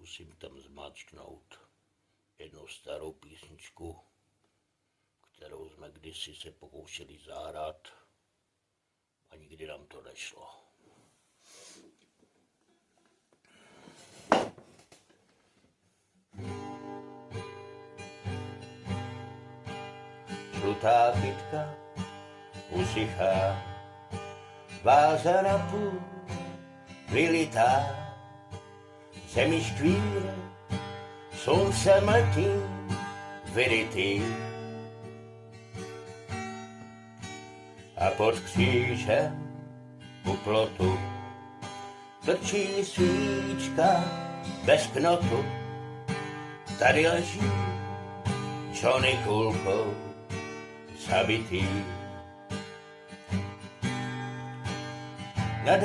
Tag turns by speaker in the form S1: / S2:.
S1: Zkusím tam zmáčknout jednu starou písničku, kterou jsme kdysi se pokoušeli zahrát a nikdy nám to nešlo. Žlutá kytka usychá, váza na půl vylitá, zemi škvíre, slunce mletí, vyrytý. A pod křížem u plotu trčí svíčka bez knotu. Tady leží Johnny kulkou zabitý. Nad